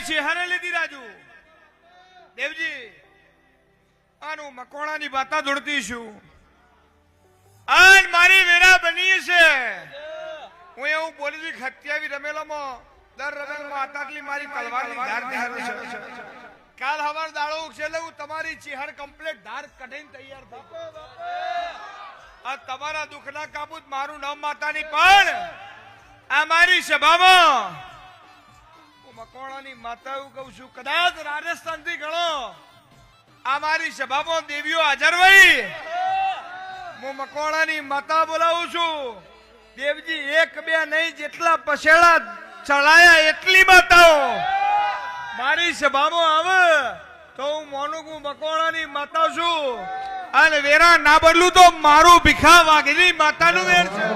ચેહરે લીધી રાજુ દેવજી આનું મકોણાની વાતા જોડતી છું આન મારી વેરા બની છે હું એવું બોલી છું હત્યાવી રમેલામાં દર રમેલમાં આટલી મારી તલવારની ધાર નિહારી છે કાલ હવાર દાડો ઉગશે એટલે હું તમારી ચેહર કમ્પ્લીટ ધાર કઢીને તૈયાર થઈ આ તમારા દુઃખના કાબૂત મારું નામ માતાની પણ આ મારી સભામાં મકોણાની માતા એવું કહું છું કદાચ રાજસ્થાન થી ગણો આ મારી સભામાં દેવીઓ હાજર હોય હું મકોણાની માતા બોલાવું છું દેવજી એક બે નહીં જેટલા પછેડા ચડાયા એટલી માતાઓ મારી સભામાં આવે તો હું મોનું હું મકોણાની માતા છું અને વેરા ના બદલું તો મારું ભીખા વાઘની માતાનું વેર છે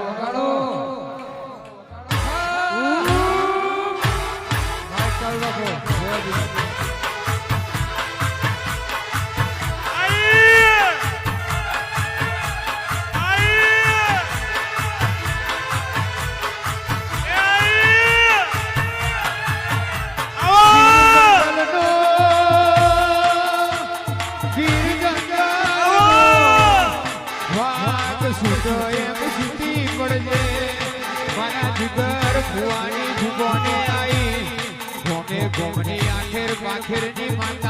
ભુવાની ભુવને આવી ભોમે ભોમની આખેર પાખેરની માતા